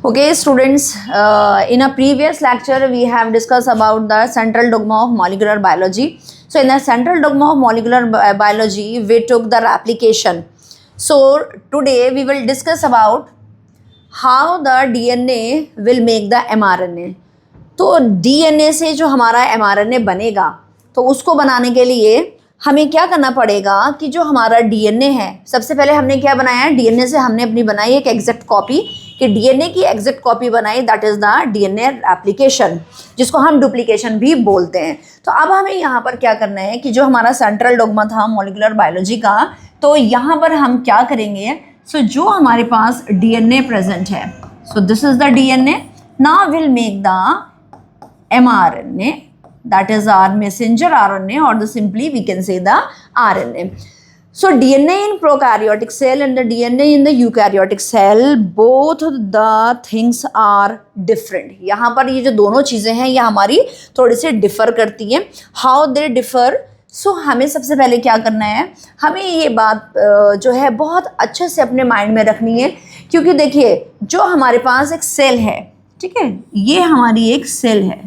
Okay, students, in a previous lecture, we have discussed about the central dogma of molecular biology. So, in the central dogma of molecular biology, we took the replication. So, today we will discuss about how the DNA will make the mRNA. तो DNA से जो हमारा mRNA बनेगा, तो उसको बनाने के लिए हमें क्या करना पड़ेगा कि जो हमारा डीएनए है, सबसे पहले हमने क्या बनाया है, डीएनए से हमने अपनी बनाई एक एग्जैक्ट कॉपी, कि डीएनए की एग्जैक्ट कॉपी बनाई, that is the DNA application, जिसको हम डुप्लीकेशन भी बोलते हैं। तो अब हमें यहाँ पर क्या करना है कि जो हमारा सेंट्रल डोग्मा था मॉलिक्यूलर बायोलॉजी का, तो यहाँ पर हम क्या करेंगे, सो जो हमारे पास डीएनए प्रेजेंट है, सो this is the DNA, now will make the mRNA, that is our messenger RNA, or the simply we can say the RNA. So DNA in prokaryotic cell and the DNA in the eukaryotic cell, both the things are different. यहाँ पर ये जो दोनों चीज़ें हैं ये हमारी थोड़ी सी डिफ़र करती हैं. How they differ? So हमें सबसे पहले क्या करना है, हमें ये बात जो है बहुत अच्छे से अपने माइंड में रखनी है, क्योंकि देखिए जो हमारे पास एक सेल है, ठीक है, ये हमारी एक सेल है,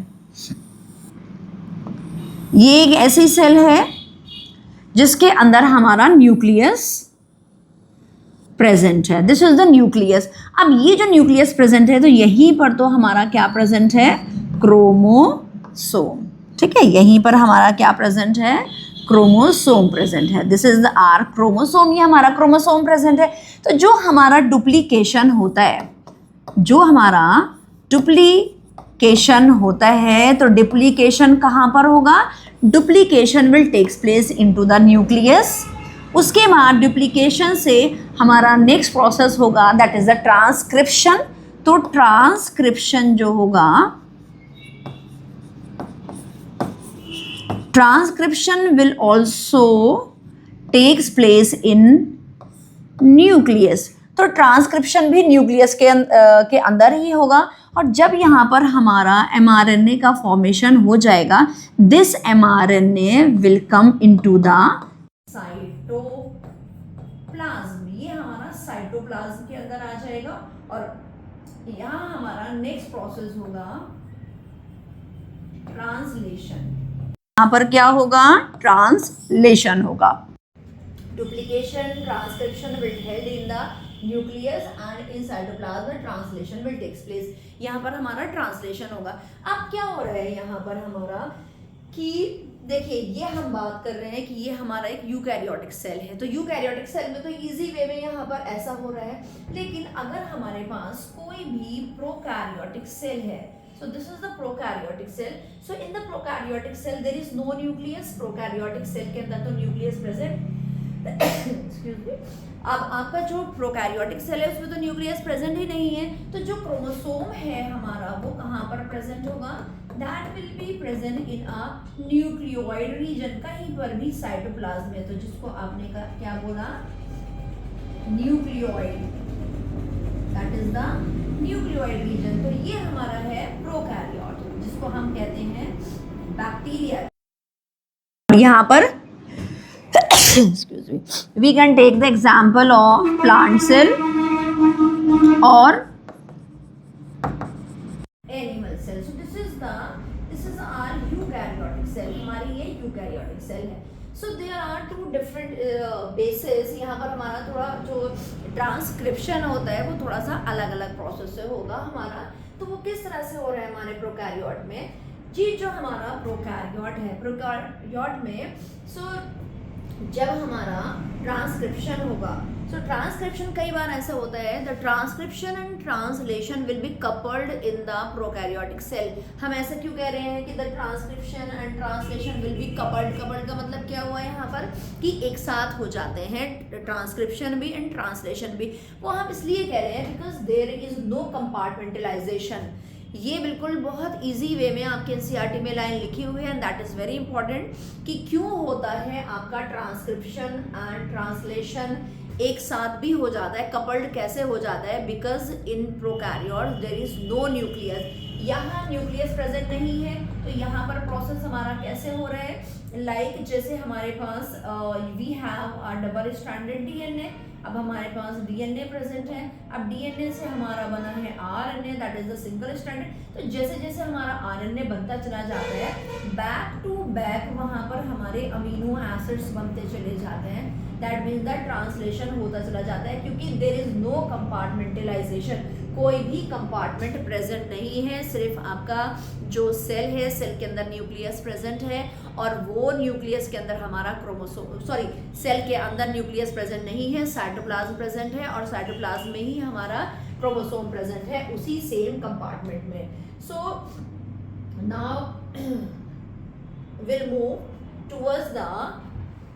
ये एक ऐसी सेल है जिसके अंदर हमारा न्यूक्लियस प्रेजेंट है. This is the nucleus. अब ये जो न्यूक्लियस प्रेजेंट है, तो यहीं पर तो हमारा क्या प्रेजेंट है, क्रोमोसोम. ठीक है, यहीं पर हमारा क्या प्रेजेंट है, क्रोमोसोम प्रेजेंट है. This is the our chromosome, ये हमारा क्रोमोसोम प्रेजेंट है. तो जो हमारा डुप्लीकेशन होता है, जो हमारा डुप्लीकेशन होता है, तो डुप्लीकेशन कहाँ पर होगा, duplication will takes place into the nucleus. उसके बाद डुप्लीकेशन से हमारा नेक्स्ट प्रोसेस होगा, दैट इज द ट्रांसक्रिप्शन. तो ट्रांसक्रिप्शन जो होगा, transcription will also takes place in nucleus. तो ट्रांसक्रिप्शन भी न्यूक्लियस के अंदर ही होगा. और जब यहाँ पर हमारा mRNA का फॉर्मेशन हो जाएगा, this mRNA will come into the cytoplasm. ये हमारा साइटोप्लाज्म के अंदर आ जाएगा. और यहाँ हमारा नेक्स्ट प्रोसेस होगा ट्रांसलेशन. यहाँ पर क्या होगा, ट्रांसलेशन होगा. Duplication, transcription will held in the nucleus and in cytoplasm translation will takes place. यहाँ पर हमारा ट्रांसलेशन होगा. अब क्या हो रहा है यहाँ पर हमारा, कि देखिए ये हम बात कर रहे हैं कि ये हमारा एक यूकैरियोटिक सेल है. तो यूकैरियोटिक सेल में तो इजी वे में यहाँ पर ऐसा हो रहा है. लेकिन अगर हमारे पास कोई भी प्रोकैरियोटिक सेल है, so this is the prokaryotic cell. So in the prokaryotic cell there is no nucleus. prokaryotic cell के अंदर तो nucleus present. Excuse me. अब आपका जो प्रोकैरियोटिक सेल है उसमें तो न्यूक्लियस प्रेजेंट ही नहीं है. तो जो क्रोमोसोम है हमारा, वो कहाँ पर प्रेजेंट होगा, that will be present in a nucleoid region. कहीं पर भी साइटोप्लाज्म है, तो जिसको आपने क्या बोला, nucleoid, that is the nucleoid region. तो ये हमारा है प्रोकैरियोट, जिसको हम कहते हैं बैक्टीरिया. यहाँ पर excuse me, we can take the example of plant cell or animal cell. So this is our eukaryotic cell. हमारी ये eukaryotic cell है. So there are two different bases. यहाँ पर हमारा थोड़ा जो ट्रांसक्रिप्शन होता है वो थोड़ा सा अलग अलग प्रोसेस से होगा हमारा. तो वो किस तरह से हो रहा है हमारे प्रोकैरियोट में जी. जो हमारा प्रोकैरियोट है, प्रोकैरियोट में जब हमारा ट्रांसक्रिप्शन होगा, सो ट्रांसक्रिप्शन कई बार ऐसा होता है, the transcription and translation will be coupled in the prokaryotic cell. हम ऐसा क्यों कह रहे हैं कि the transcription and translation will be coupled. Coupled का मतलब क्या हुआ यहाँ पर, कि एक साथ हो जाते हैं, ट्रांसक्रिप्शन भी एंड ट्रांसलेशन भी. वो हम इसलिए कह रहे हैं because there is no compartmentalization. ये बिल्कुल बहुत इजी वे में आपके एनसीईआरटी में लाइन लिखी हुई है, and that is very important, कि क्यों होता है आपका ट्रांसक्रिप्शन एंड ट्रांसलेशन एक साथ भी हो जाता है, कपल्ड कैसे हो जाता है, because in prokaryote there is no nucleus. यहाँ न्यूक्लियस प्रेजेंट नहीं है, तो यहाँ पर प्रोसेस हमारा कैसे हो रहा है, लाइक जैसे हमारे पास we have a double stranded DNA. अब हमारे पास डीएनए प्रेजेंट है, अब डीएनए से हमारा बना है RNA, that is the single stranded. तो जैसे जैसे हमारा आरएनए बनता चला जाता है, बैक टू बैक वहाँ पर हमारे अमीनो एसिड्स बनते चले जाते हैं, दैट मीन्स दैट ट्रांसलेशन होता चला जाता है, क्योंकि देयर इज नो कंपार्टमेंटलाइजेशन, कोई भी कंपार्टमेंट प्रेजेंट नहीं है, सिर्फ आपका जो सेल है, सेल के अंदर न्यूक्लियस प्रेजेंट है, और वो न्यूक्लियस के अंदर हमारा क्रोमोसोम, सॉरी सेल के अंदर न्यूक्लियस प्रेजेंट नहीं है, साइटोप्लाज्म प्रेजेंट है, और साइटोप्लाज्म में ही हमारा क्रोमोसोम प्रेजेंट है उसी सेम कंपार्टमेंट में। So now will move towards the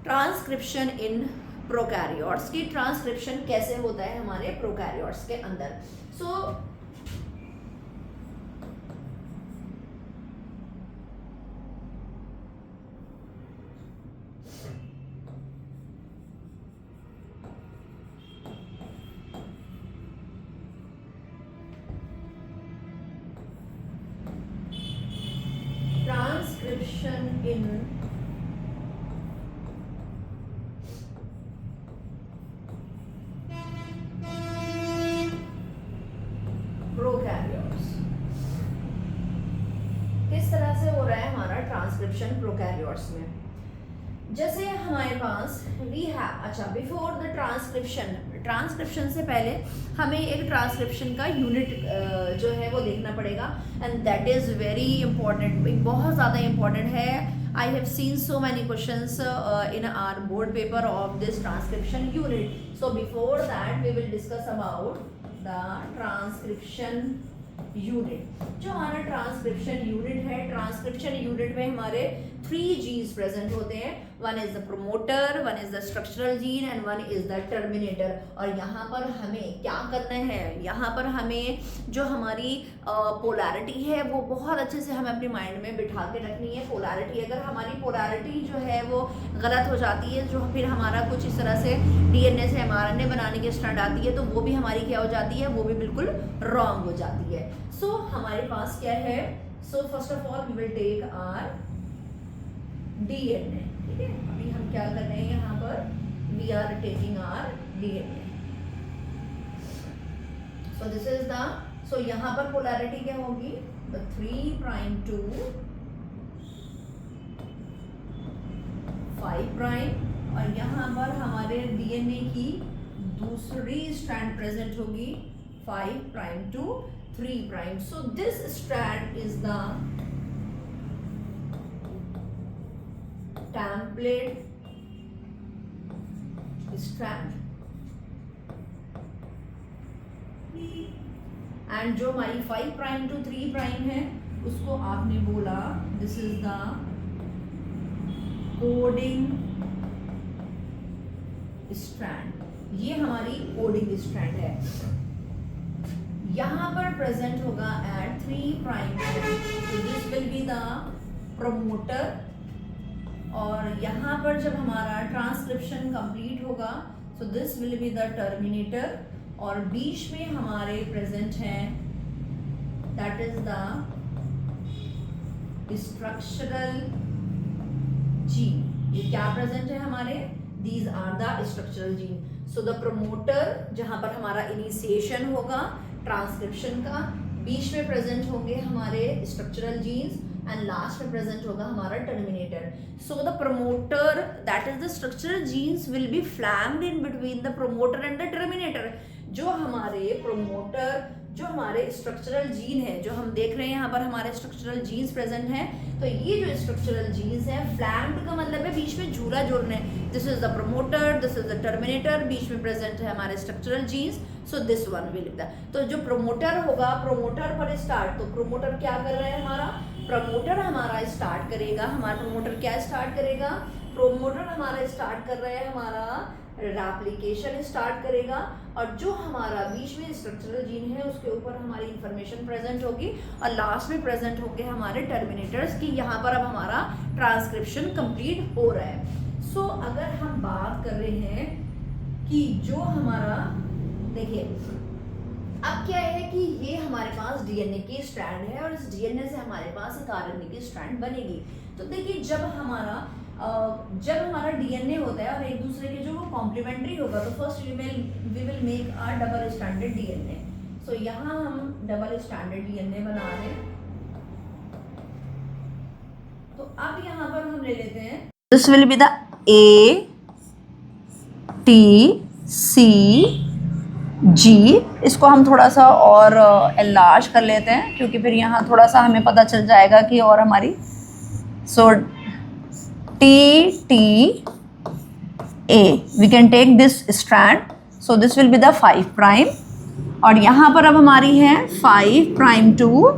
transcription in prokaryotes की ट्रांसक्रिप्शन कैसे होता है हमारे प्रोकैरियोट्स के अंदर। सो ट्रांसक्रिप्शन इन प्रोकैरियोट्स, किस तरह से हो रहा है हमारा ट्रांसक्रिप्शन प्रोकैरियोट्स में। जैसे हमारे पास वी हैव, अच्छा बिफोर द ट्रांसक्रिप्शन, ट्रांसक्रिप्शन से पहले हमें एक ट्रांसक्रिप्शन का यूनिट जो है वो देखना पड़ेगा, and that is very important, बहुत ज़्यादा इंपॉर्टेंट है। I have seen so many questions in our board paper of this transcription unit. So before that we will discuss about the transcription unit. जो हमारा ट्रांसक्रिप्शन यूनिट है, transcription unit में हमारे 3 genes present होते हैं, one is the promoter, one is the structural gene and one is the terminator. और यहाँ पर हमें क्या करना है, यहाँ पर हमें जो हमारी पोलैरिटी है वो बहुत अच्छे से हमें अपने माइंड में बिठा के रखनी है। पोलैरिटी, अगर हमारी पोलैरिटी जो है वो गलत हो जाती है, जो फिर हमारा कुछ इस तरह से डीएनए से एमआरएनए बनाने की स्टार्ट आती है, तो वो भी हमारी क्या हो जाती है, वो भी बिल्कुल रॉन्ग हो जाती है। सो हमारे पास क्या है, so first of all we will take our DNA, ठीक है। अभी हम क्या कर रहे हैं यहाँ पर, we are taking our DNA. So this is the, so यहाँ पर पोलैरिटी क्या होगी, द 3 प्राइम टू 5 प्राइम, और यहाँ पर हमारे डीएनए की दूसरी स्ट्रैंड प्रेजेंट होगी 5 prime to 3 prime. So this strand is the template strand, and जो हमारी 5 प्राइम टू 3 प्राइम है उसको आपने बोला this is the coding strand, ये हमारी कोडिंग स्ट्रैंड है। यहाँ पर प्रेजेंट होगा एट 3 प्राइम, तो this will be the promoter, और यहाँ पर जब हमारा ट्रांसक्रिप्शन कंप्लीट होगा so this will be the terminator, और बीच में हमारे प्रेजेंट हैं that is the structural gene. ये क्या प्रेजेंट है हमारे, these are the structural gene. So the promoter जहाँ पर हमारा इनिशिएशन होगा ट्रांसक्रिप्शन का, बीच में प्रेजेंट होंगे हमारे स्ट्रक्चरल जीन्स, एंड लास्ट में प्रेजेंट होगा हमारा terminator. So the promoter that is the structural genes will be flanked in between the promoter and the terminator. जो हमारे प्रोमोटर, जो हमारे स्ट्रक्चरल जीन है, जो हम देख रहे हैं यहाँ पर हमारे स्ट्रक्चरल जीन्स प्रेजेंट हैं, तो ये जो स्ट्रक्चरल जीन्स हैं, फ्लैम्ड का मतलब है बीच में झूला जोड़ने, this is the promoter, this is the terminator, बीच में प्रेजेंट है हमारे structural genes, so this one will be the, तो जो प्रोमोटर होगा, प्रोमोटर पर स्टार्ट, तो प्रोमोटर क्या कर रहा है हमारा, प्रमोटर हमारा स्टार्ट करेगा, हमारा प्रोमोटर क्या स्टार्ट करेगा, प्रोमोटर हमारा स्टार्ट कर रहा है हमारा रेप्लिकेशन स्टार्ट करेगा, और जो हमारा बीच में स्ट्रक्चरल जीन है उसके ऊपर हमारी इंफॉर्मेशन प्रेजेंट होगी, और लास्ट में प्रेजेंट होंगे हमारे टर्मिनेटर्स की। यहाँ पर अब हमारा ट्रांसक्रिप्शन कंप्लीट हो रहा है। सो अगर हम बात कर रहे हैं कि जो हमारा, देखिए अब क्या है कि ये हमारे पास डीएनए की स्ट्रैंड है, और इस डीएनए से हमारे पास एक आरएनए की स्ट्रैंड बनेगी। तो देखिए जब हमारा जब हमारा डीएनए होता है और एक दूसरे के जो वो कॉम्प्लीमेंट्री होगा तो first we will make a double standard DNA. So यहाँ हम डबल स्टैंडर्ड डीएनए बना रहे हैं। तो अब यहाँ पर हम ले लेते हैं, this will be the A T C G. इसको हम थोड़ा सा और एनलार्ज कर लेते हैं क्योंकि फिर यहाँ थोड़ा सा हमें पता चल जाएगा कि और हमारी, so T T A we can take this strand, so this will be the 5 prime और यहाँ पर अब हमारी है 5 प्राइम टू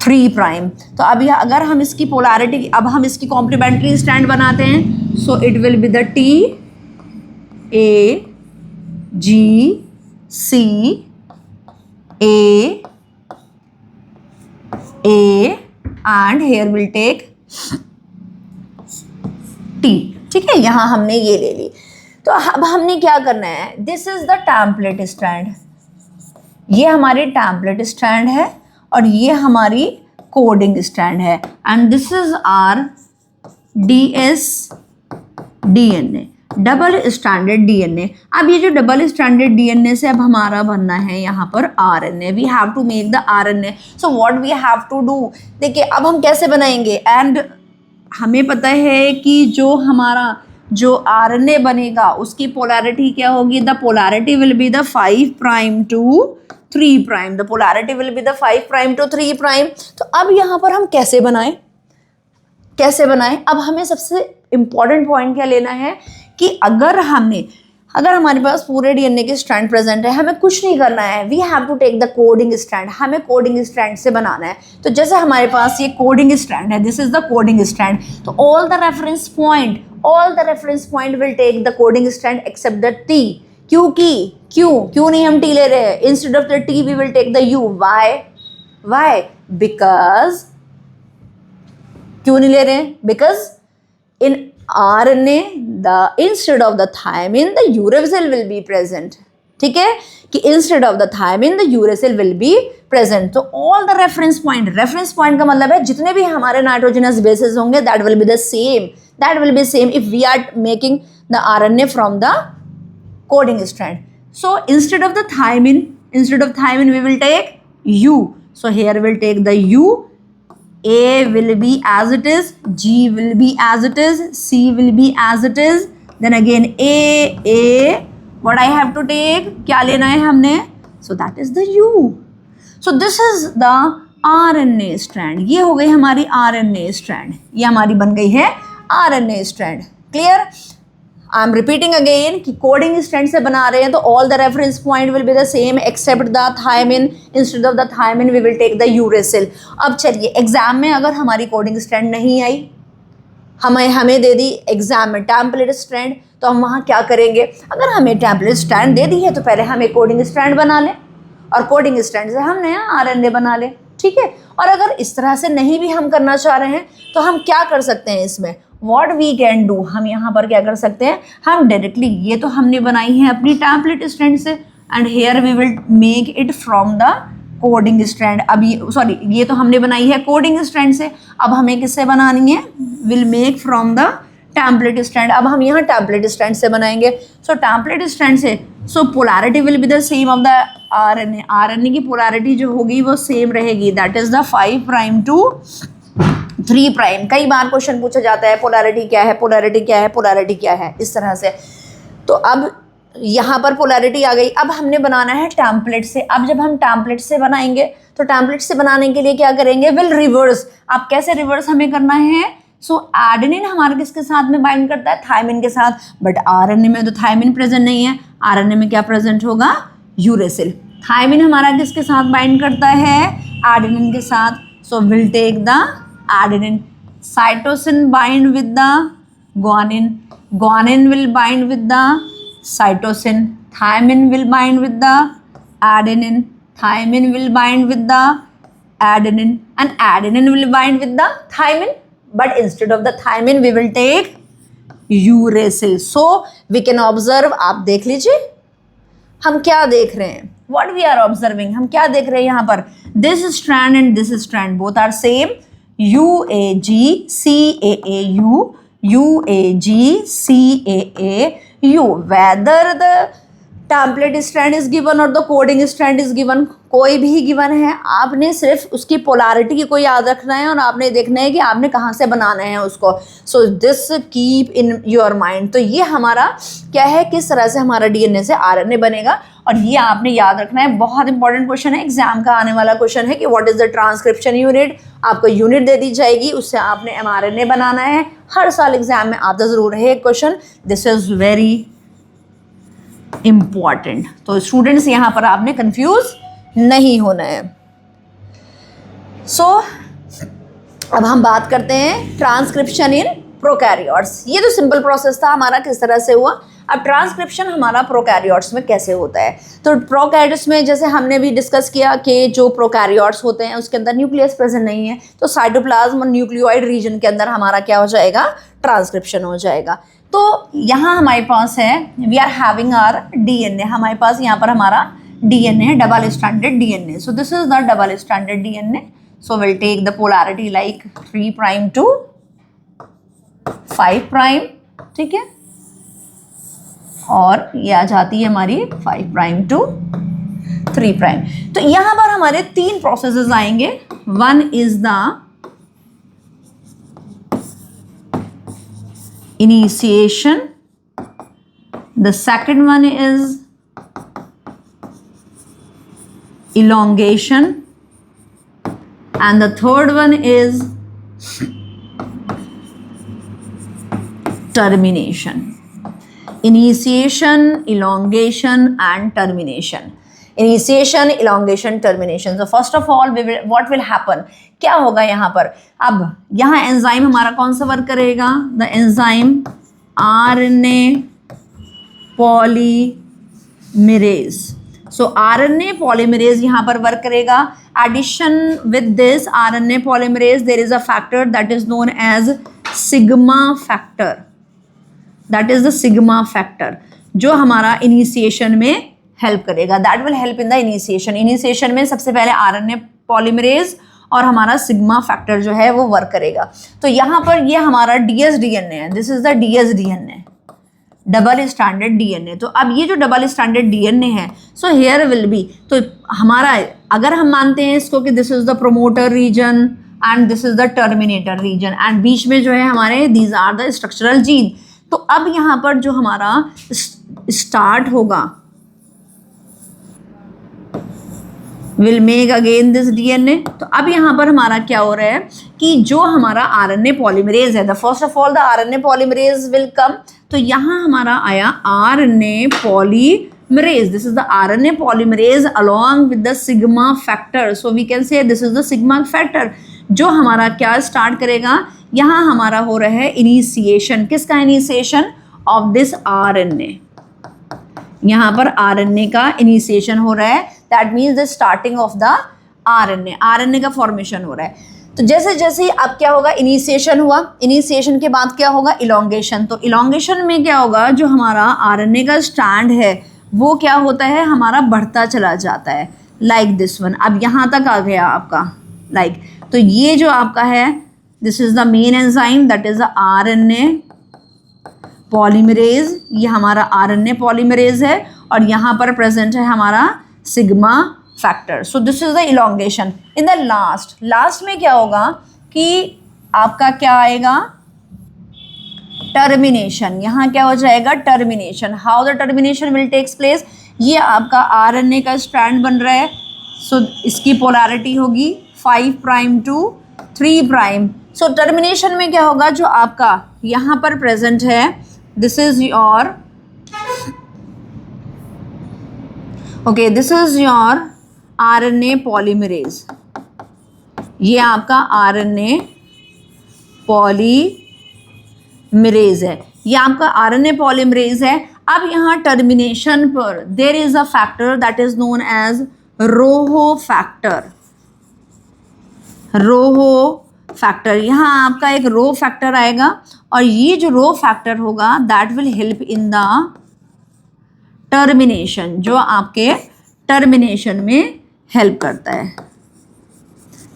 3 प्राइम। तो अब यह अगर हम इसकी पोलैरिटी, अब हम इसकी कॉम्प्लीमेंट्री स्ट्रैंड बनाते हैं, so it will be the T A G C A and here will take T. ठीक है, यहां हमने ये ले ली। तो अब हमने क्या करना है, this is the template strand, ये हमारी टेम्पलेट स्ट्रैंड है और ये हमारी कोडिंग स्ट्रैंड है and this is our DS DNA, double standard DNA. अब ये जो डबल स्टैंडर्ड डीएनए से अब हमारा बनना है यहाँ पर RNA, we have to make the RNA. So what we have to do, देखिए अब हम कैसे बनाएंगे, एंड हमें पता है कि जो हमारा जो आरएनए बनेगा उसकी पोलैरिटी क्या होगी, the polarity will be the 5 prime to 3 prime, the polarity will be the 5 prime to 3 prime. तो अब यहाँ पर हम कैसे बनाएं, अब हमें सबसे इंपॉर्टेंट पॉइंट क्या लेना है कि अगर हमारे पास पूरे डीएनए के स्ट्रैंड प्रेजेंट है, हमें कुछ नहीं करना है, we have to take the coding strand, हमें कोडिंग स्ट्रैंड से बनाना है। तो जैसे हमारे पास ये कोडिंग स्ट्रैंड है, this is the coding strand, तो all the reference point will take the coding strand except the T. क्यों नहीं हम टी ले रहे हैं, instead of the T we will take the U. Why because, क्यों नहीं ले रहे हैं, because in RNA instead of the thymine the uracil will be present। ठीक है, कि instead of the thymine the uracil will be present। तो all the reference point का मतलब है जितने भी हमारे nitrogenous bases होंगे that will be same if we are making the RNA from the coding strand। so instead of thymine we will take U, so here we'll take the U, A will be as it is, G will be as it is, C will be as it is, then again A, what I have to take, क्या लेना है हमने, so that is the U। so this is the RNA strand, ये हो गई हमारी RNA strand, ये हमारी बन गई है RNA strand। Clear, I am repeating again कि कोडिंग स्ट्रैंड से बना रहे हैं तो all the reference point will be the same except the thymine, instead of the thymine we will take the uracil. अब चलिए एग्जाम में अगर हमारी कोडिंग स्ट्रैंड नहीं आई, हमें दे दी एग्जाम में टेम्पलेट स्ट्रैंड, तो हम वहाँ क्या करेंगे, अगर हमें टेम्पलेट स्ट्रैंड दे दी है तो पहले हमें कोडिंग स्ट्रैंड बना लें और कोडिंग स्ट्रैंड से हम नया आरएनए बना लें। ठीक है, और अगर इस तरह से नहीं भी हम करना चाह रहे हैं तो हम क्या कर सकते हैं इसमें, What we can do, हम यहाँ पर क्या कर सकते हैं, हम डायरेक्टली, ये तो हमने बनाई है अपनी टेम्पलेट स्ट्रैंड से and here we will make it from the coding strand. अब ये तो हमने बनाई है कोडिंग स्ट्रैंड से, अब हमें किससे बनानी है, will make from the template strand. अब हम यहाँ टेम्पलेट स्ट्रैंड से बनाएंगे, सो टेम्पलेट स्ट्रैंड से, so polarity will be the same of the RNA की पोलैरिटी जो होगी वो सेम रहेगी, that is the 5 prime to 3 prime. कई बार क्वेश्चन पूछा जाता है पोलैरिटी क्या है, इस तरह से। तो अब यहाँ पर पोलैरिटी आ गई, अब हमने बनाना है टेम्पलेट से। अब जब हम टेम्पलेट से बनाएंगे तो टेम्पलेट से बनाने के लिए क्या करेंगे, विल रिवर्स। अब कैसे रिवर्स हमें करना है, सो एडेनिन हमारे किसके साथ में बाइंड करता है, थायमिन के साथ, बट आरएनए में तो थायमिन प्रेजेंट नहीं है, आरएनए में क्या प्रेजेंट होगा, यूरेसिल। थायमिन हमारा किसके साथ बाइंड करता है, एडेनिन के साथ, so will take the adenine, cytosine bind with the guanine will bind with the cytosine, thymine will bind with the adenine, thymine will bind with the adenine and adenine will bind with the thymine, but instead of the thymine we will take uracil। so we can observe, आप देख लीजिए हम क्या देख रहे हैं, what we are observing, हम क्या देख रहे हैं यहाँ पर, this strand and this strand both are same, UAGCAAU, UAGCAAU, whether the template strand is given और the coding strand is given, कोई भी गिवन है, आपने सिर्फ उसकी पोलैरिटी को याद रखना है और आपने देखना है कि आपने कहाँ से बनाना है उसको. So this keep in your mind. तो ये हमारा क्या है, किस तरह से हमारा डीएनए से आरएनए बनेगा, और ये आपने याद रखना है. बहुत इंपॉर्टेंट क्वेश्चन है, एग्जाम का आने वाला क्वेश्चन है कि what is the transcription unit. आपको यूनिट दे दी जाएगी, उससे आपने एमआरएनए बनाना है. हर साल एग्जाम में आता ज़रूर है एक question. This is very important. तो स्टूडेंट्स यहाँ पर आपने कंफ्यूज नहीं होना है. सो अब हम बात करते हैं ट्रांसक्रिप्शन इन प्रोकैरियोट्स. ये तो सिंपल प्रोसेस था हमारा, किस तरह से हुआ. अब ट्रांसक्रिप्शन हमारा प्रोकैरियोट्स में कैसे होता है. तो प्रोकैरियोट्स में जैसे हमने भी डिस्कस किया कि जो प्रोकैरियोट्स होते हैं उसके अंदर न्यूक्लियस प्रेजेंट नहीं है, तो साइटोप्लाज्म और न्यूक्लियोइड रीजन के अंदर हमारा क्या हो जाएगा, ट्रांसक्रिप्शन हो जाएगा. तो यहाँ हमारे पास है, we are having our DNA. हमारे पास यहाँ पर हमारा डीएनए है, double stranded DNA. So this is the double stranded DNA. So will take the polarity like 3 prime to 5 prime. ठीक है, और ये आ जाती है हमारी 5 प्राइम टू 3 प्राइम. तो यहाँ पर हमारे 3 प्रोसेसेस आएंगे. One is the initiation, the second one is elongation, and the third one is termination. Initiation, elongation and termination. Initiation, elongation, termination. So first of all, what will happen? क्या होगा यहाँ पर. अब यहाँ एंजाइम हमारा कौन सा वर्क करेगा, the enzyme RNA polymerase. So RNA polymerase यहाँ पर वर्क करेगा. Addition with this RNA polymerase there is a factor that is known as sigma factor. That is the sigma factor जो हमारा इनिशिएशन में हेल्प करेगा. That will help in the initiation. Initiation में सबसे पहले आरएनए पॉलीमरेज और हमारा sigma factor जो है वो वर्क करेगा. तो यहाँ पर ये हमारा डीएस डीएनए है. This is the DS DNA, double standard DNA. तो अब ये जो डबल स्टैंडर्ड डीएनए है, सो हेयर विल बी, तो हमारा अगर हम मानते हैं इसको कि this is the promoter region and this is the terminator region and बीच में जो है हमारे these are the structural gene. तो अब यहाँ पर जो हमारा स्टार्ट होगा, will make again this DNA. तो अब यहाँ पर हमारा क्या हो रहा है कि जो हमारा आरएनए पॉलीमरेज है, the first of all the RNA polymerase will come. तो यहाँ हमारा आया RNA polymerase. This is the RNA polymerase along with the sigma factor. So we can say this is the sigma factor जो हमारा क्या start करेगा. यहाँ हमारा हो रहा है इनिशिएशन. किसका इनिशिएशन? Of this RNA. यहाँ पर आरएनए का इनिशिएशन हो रहा है. That means the starting of the RNA. RNA का फॉर्मेशन हो रहा है. तो जैसे जैसे ही अब क्या होगा, इनिशिएशन हुआ, इनिशिएशन के बाद क्या होगा, इलोंगेशन. तो इलोंगेशन में क्या होगा, जो हमारा आरएनए का स्ट्रैंड है वो क्या होता है, हमारा बढ़ता चला जाता है लाइक दिस वन. अब यहाँ तक आ गया आपका लाइक. तो ये जो आपका है, this is the main enzyme that is the RNA polymerase. ये हमारा आरएनए पॉलीमरेज है और यहाँ पर प्रेजेंट है हमारा sigma factor. So this is the elongation. In the last में क्या होगा कि आपका क्या आएगा, टर्मिनेशन. यहाँ क्या हो जाएगा, termination. How the termination will takes place. ये आपका आरएनए का स्ट्रैंड बन रहा है. सो इसकी पोलैरिटी होगी 5 prime to 3 prime. So termination में क्या होगा, जो आपका यहाँ पर प्रेजेंट है, this is your okay, this is your RNA polymerase. ये आपका आरएनए पॉलीमरेज है. ये आपका आरएनए पॉलीमरेज है. अब यहाँ टर्मिनेशन पर there is a factor that is known as rho factor. Rho factor, यहाँ आपका एक रो फैक्टर आएगा और ये जो रो फैक्टर होगा that will help in the termination, जो आपके टर्मिनेशन में हेल्प करता है.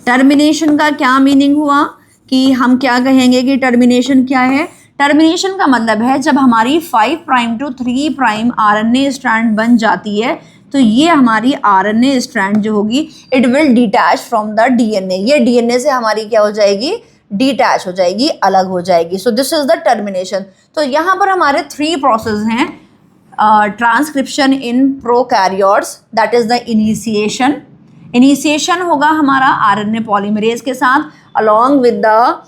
टर्मिनेशन का क्या मीनिंग हुआ कि हम क्या कहेंगे कि टर्मिनेशन क्या है? टर्मिनेशन का मतलब है जब हमारी 5 prime to 3 prime RNA strand बन जाती है तो ये हमारी आरएनए स्ट्रैंड जो होगी it will detach from the DNA, ये डीएनए से हमारी क्या हो जाएगी? डिटैच हो जाएगी, अलग हो जाएगी। सो दिस इज द टर्मिनेशन। तो यहाँ पर हमारे 3 प्रोसेस हैं transcription in prokaryotes, that is the initiation. Initiation होगा हमारा आरएनए पॉलीमरेज के साथ along with the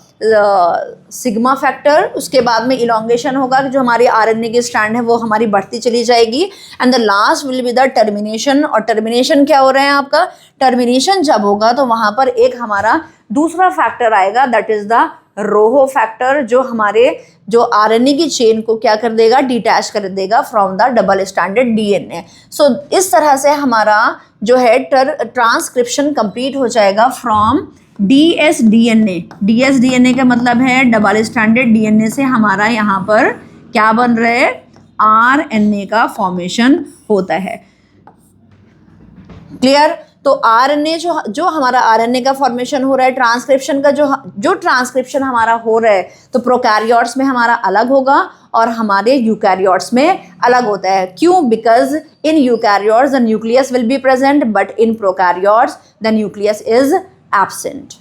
sigma factor. उसके बाद में इलोंगेशन होगा कि जो हमारी आरएनए की स्ट्रैंड है वो हमारी बढ़ती चली जाएगी and the last will be the termination. और टर्मिनेशन क्या हो रहा है आपका? टर्मिनेशन जब होगा तो वहाँ पर एक हमारा दूसरा फैक्टर आएगा दैट इज द रोहो फैक्टर, जो हमारे जो आरएनए की चेन को क्या कर देगा? डिटैच कर देगा from the double stranded DNA. So इस तरह से हमारा जो है ट्रांसक्रिप्शन कंप्लीट हो जाएगा फ्रॉम dsDNA। dsDNA का मतलब है डबल स्ट्रैंडेड डीएनए से हमारा यहाँ पर क्या बन रहा है? आरएनए का फॉर्मेशन होता है। क्लियर? तो आरएनए जो हमारा आरएनए का फॉर्मेशन हो रहा है, ट्रांसक्रिप्शन का जो ट्रांसक्रिप्शन हमारा हो रहा है तो प्रोकैरियोट्स में हमारा अलग होगा और हमारे यूकैरियोट्स में अलग होता है। क्यों? Because in eukaryotes the nucleus will be present but in prokaryotes the nucleus is absent।